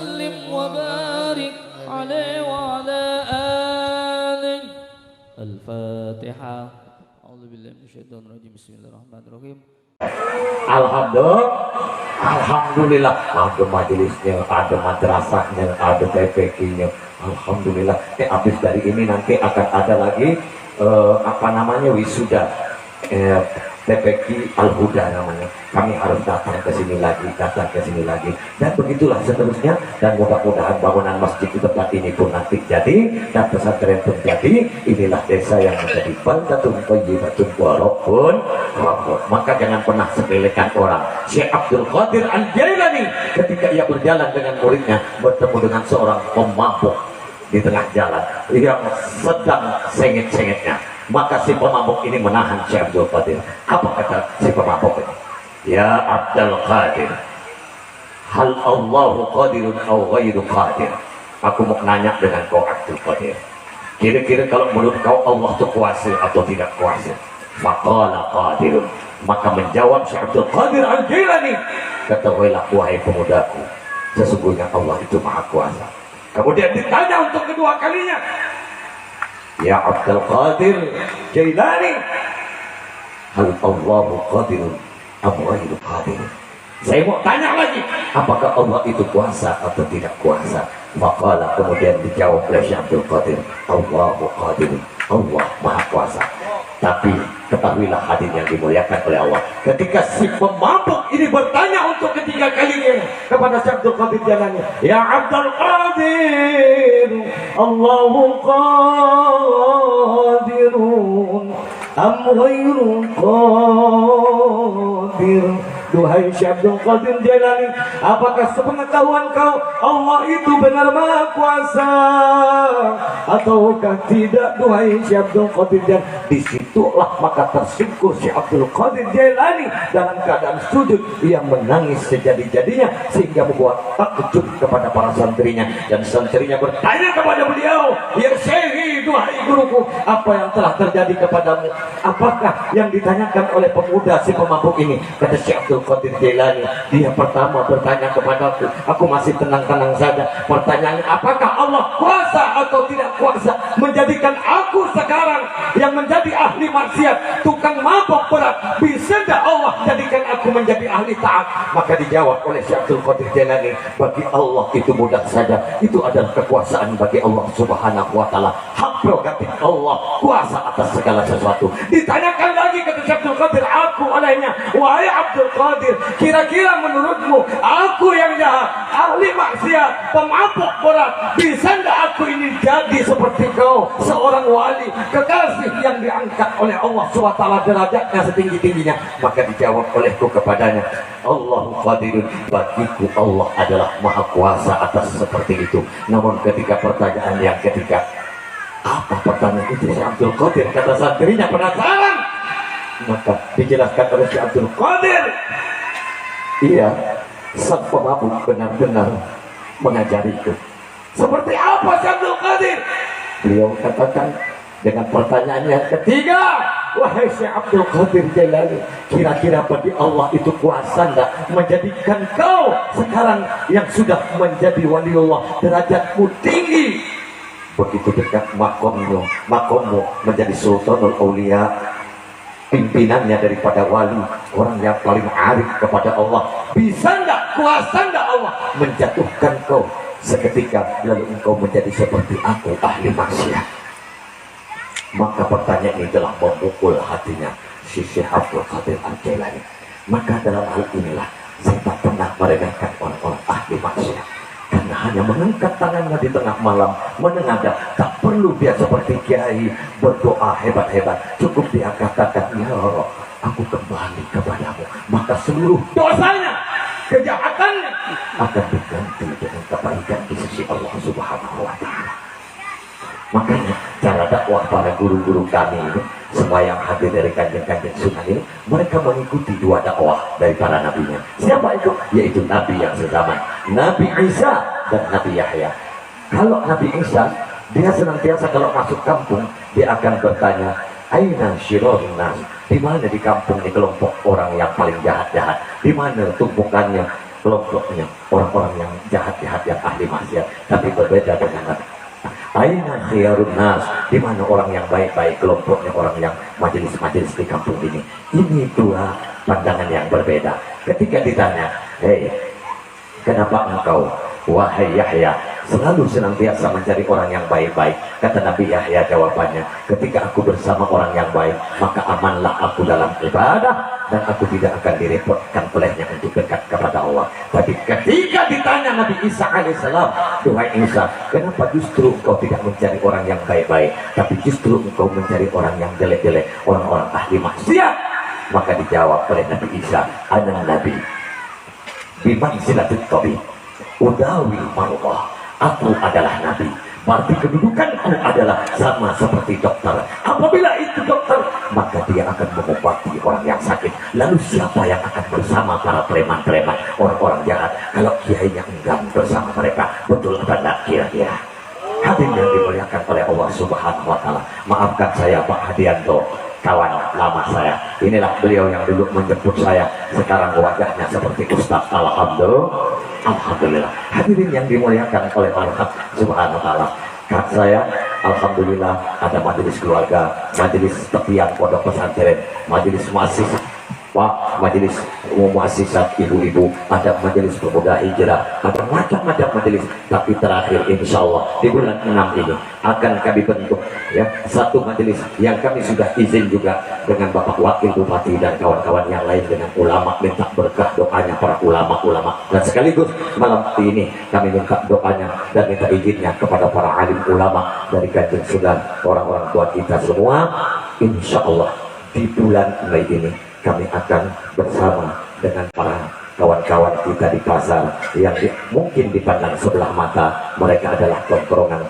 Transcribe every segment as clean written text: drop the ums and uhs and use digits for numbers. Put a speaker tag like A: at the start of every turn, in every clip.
A: وسلم وبارك عليه وعلى آله. الفاتحة. أعوذ بالله من الشيطان الرجيم. بسم الله الرحمن الرحيم.
B: Alhamdulillah, ada majelisnya, ada madrasahnya, ada TPQ-nya. Alhamdulillah. Habis dari ini nanti akan ada lagi wisuda TPQ Al-Huda namanya. Kami harus datang ke sini lagi, dan begitulah seterusnya. Dan mudah-mudahan bangunan masjid di tempat ini pun nanti jadi, dan pesantren pun jadi. Inilah desa yang menjadi baldatun thayyibatun wa rabbun ghafur. Maka jangan pernah sepelekan orang. Syekh Abdul Qadir Al-Jailani ketika ia berjalan dengan muridnya bertemu dengan seorang pemabuk di tengah jalan yang sedang sengit-sengitnya. Maka si pemabuk ini menahan Syekh Abdul Qadir. Apa kata si pemabuk ini? Ya Abdul Qadir, hal Allahu qadirun aw ghairu qadir? Aku mau nanya dengan kau Abdul Qadir, kira-kira kalau menurut kau Allah itu kuasa atau tidak kuasa? Faqala qadirun. Maka menjawab Syekh Abdul Qadir Al-Jailani, ketahuilah wahai pemudaku, sesungguhnya Allah itu maha kuasa. Kemudian ditanya untuk kedua kalinya, ya Abdul Qadir Jailani, hal Allahu qadirun am ghairu qadir? Saya mau tanya lagi, apakah Allah itu kuasa atau tidak kuasa? Maka kemudian dijawab oleh Syekh Abdul Qadir, Allahu qadirun, Allah maha kuasa. Tapi ketahuilah hadirin yang dimuliakan oleh Allah, ketika si pemabuk ini bertanya untuk ketiga kalinya kepada Syekh Abdul Qadir Jailani, ya Abdul Qadir, Allahu qadirun am ghairu qadir? Duhai Syekh Abdul Qadir Jailani, apakah sepengetahuan kau Allah itu benar maha kuasa ataukah tidak? Duhai Syekh Abdul Qadir Jailani. Disitulah maka tersungkur Syekh Abdul Qadir Jailani dalam keadaan sujud. Ia menangis sejadi-jadinya sehingga membuat takjub kepada para santrinya, dan santrinya bertanya kepada beliau, ya Syekh, duhai guruku, apa yang telah terjadi kepadamu? Apakah yang ditanyakan oleh pemuda si pemabuk ini? Kata Syekh Abdul Qadir Jailani, dia pertama bertanya kepadaku, aku masih tenang-tenang saja. Pertanyaannya, apakah Allah kuasa atau tidak kuasa menjadikan aku sekarang yang menjadi ahli maksiat, tukang mabok berat? Bisa tidak Allah jadikan aku menjadi ahli taat? Maka dijawab oleh Syekh Abdul Qadir Jailani, bagi Allah itu mudah saja, itu adalah kekuasaan bagi Allah Subhanahu wa ta'ala. Hak prerogatif Allah, kuasa atas segala sesuatu. Ditanyakan lagi kata Syekh Abdul Qadir aku olehnya, wahai Abdul Qadir, kira-kira menurutmu aku yang jahat, ahli maksiat, pemabuk berat, bisa tidak aku ini jadi seperti kau, seorang wali, kekasih yang diangkat oleh Allah SWT derajatnya setinggi-tingginya? Maka dijawab olehku kepadanya, Allahu qadirun, bagiku Allah adalah maha kuasa atas seperti itu. Namun ketika pertanyaan yang ketiga, apa pertanyaan itu Syekh Abdul Qadir? Kata santrinya penasaran. Maka dijelaskan oleh Syekh Abdul Qadir, iya, sang pemabuk benar-benar mengajariku. Seperti apa Syekh Abdul Qadir? Beliau katakan dengan pertanyaan yang ketiga, wahai Syekh Abdul Qadir Jailani, kira-kira bagi Allah itu kuasa enggak menjadikan kau sekarang yang sudah menjadi waliullah, derajatmu tinggi, begitu dekat makommu menjadi sultanul aulia, pimpinannya daripada wali, orang yang paling arif kepada Allah. Bisa enggak, kuasa enggak Allah menjatuhkan kau seketika lalu engkau menjadi seperti aku, ahli maksiat? Maka pertanyaan ini telah memukul hatinya si Syekh Abdul Qadir Al-Jailani. Maka dalam hal inilah saya tak pernah meremehkan orang-orang ahli maksiat, karena hanya mengangkat tangannya di tengah malam menengadah. Tak perlu dia seperti kiai berdoa hebat-hebat, cukup dia katakan, ya Allah, aku kembali kepadamu, maka seluruh dosanya, kejahatannya akan diganti dengan kebaikan di sisi Allah Subhanahu wa ta'ala. Makanya cara dakwah para guru-guru kami ini, semua yang hadir dari kajian-kajian sunnah ini, mereka mengikuti dua dakwah dari para nabinya. Siapa itu? Yaitu Nabi yang sezaman, Nabi Isa dan Nabi Yahya. Kalau Nabi Isa, dia senantiasa kalau masuk kampung, dia akan bertanya, aina syirarun nas, di mana di kampung ini kelompok orang yang paling jahat-jahat, di mana tumpukannya kelompoknya orang-orang yang jahat-jahat, yang ahli maksiat, tapi berbeda dengan Nabi. Aina khiyarun nas, di mana orang yang baik-baik, kelompoknya orang yang majelis-majelis di kampung ini. Ini dua pandangan yang berbeda. Ketika ditanya, hei, kenapa engkau, wahai Yahya, selalu senantiasa mencari orang yang baik-baik? Kata Nabi Yahya jawabannya, ketika aku bersama orang yang baik, maka amanlah aku dalam ibadah, dan aku tidak akan direpotkan olehnya untuk dekat kepada Allah. Tapi ketika ditanya Nabi Isa alaihissalam, duhai Isa, kenapa justru engkau tidak mencari orang yang baik-baik, tapi justru engkau mencari orang yang jelek-jelek, orang-orang ahli maksiat? Maka dijawab oleh Nabi Isa, ana nabi biman silatul tabi udawi marullah, aku adalah nabi, berarti kedudukanku adalah sama seperti dokter. Apabila itu dokter, maka dia akan mengobati orang yang sakit. Lalu siapa yang akan bersama para preman-preman, orang-orang jahat, kalau kiainya enggan bersama mereka? Betul apa tidak kira-kira? Hadirin yang dimuliakan oleh Allah Subhanahu wa Ta'ala, maafkan saya Pak Hadianto, kawan lama saya. Inilah beliau yang dulu menjemput saya, sekarang wajahnya seperti Ustaz. Alhamdulillah. Hadirin yang dimuliakan oleh Allah Subhanahu wa Ta'ala, saya alhamdulillah ada majelis keluarga, majelis tepian pondok pesantren, majelis mahasiswa, majelis umum mahasiswa ibu-ibu, ada majelis pemuda hijrah, ada macam-macam majelis. Tapi terakhir insya Allah di bulan 6 ini akan kami bentuk ya satu majelis yang kami sudah izin juga dengan Bapak Wakil Bupati dan kawan-kawan yang lain, dengan ulama, minta berkah doanya para ulama-ulama, dan sekaligus malam ini kami minta doanya dan minta izinnya kepada para alim ulama dari Kanjeng Sunan, orang-orang tua kita semua. Insya Allah di bulan Mei ini kami akan bersama dengan para kawan-kawan kita di pasar yang mungkin dipandang sebelah mata mereka adalah tongkrongan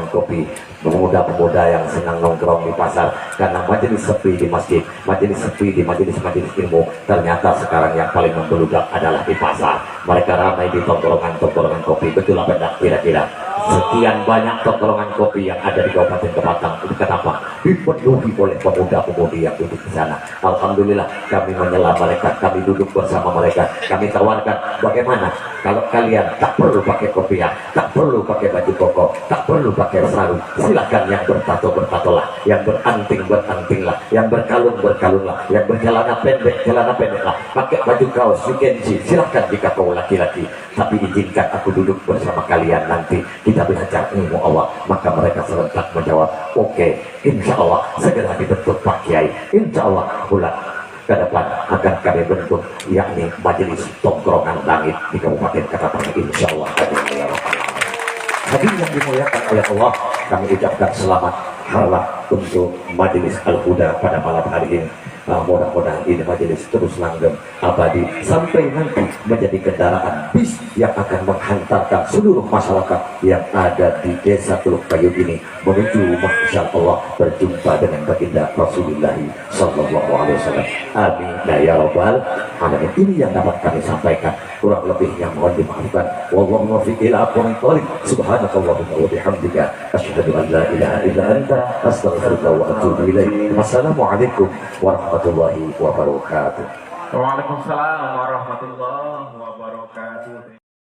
B: kopi, pemuda-pemuda yang senang nongkrong di pasar karena majelis sepi di masjid, majelis sepi di majelis-majelis ilmu. Ternyata sekarang yang paling membeludak adalah di pasar. Mereka ramai di tongkrongan kopi. Betul apa tidak kira-kira? Sekian banyak tongkrongan kopi yang ada di Kabupaten Kebatang, itu kenapa? Dipenuhi oleh pemuda-pemudi yang duduk di sana. Alhamdulillah kami menyela mereka, kami duduk bersama mereka, kami tawarkan bagaimana kalau kalian tak perlu pakai kopiah, tak perlu pakai baju koko, tak perlu pakai sarung, silakan yang bertato-bertatolah, yang beranting-berantinglah, yang berkalung-berkalunglah, yang bercelana pendeklah, pakai baju kaos, yukenji, silakan jika kau laki-laki, tapi izinkan aku duduk bersama kalian nanti kita belajar ilmu Allah. Maka mereka serentak menjawab, oke, insya Allah segera dibentuk Pak Kiai, insya Allah bulan ke depan akan kami bentuk, yakni majelis tongkrongan langit di Kabupaten Kebatang, insya Allah. Hadirin yang dimuliakan oleh Allah, kami ucapkan selamat harlah untuk majelis Al-Huda pada malam hari ini. Mudah-mudahan ini majelis terus langgeng abadi sampai nanti menjadi kendaraan bis yang akan menghantarkan seluruh masyarakat yang ada di desa Teluk Kayu ini menuju Masya Allah berjumpa dengan baginda Rasulullah Sallallahu Alaihi Wasallam. Amin ya Rabbal Alamin. Ini yang dapat kami sampaikan, kurang lebihnya mohon dimaafkan. Wallahu muwaffiq ila aqwamit thoriq. Subhanakallahumma wa bihamdika asyhadu an la ilaha illa anta astaghfiruka wa atubu ilaik. Wassalamualaikum warahmatullahi wabarakatuh.
C: Waalaikumsalam warahmatullahi wabarakatuh.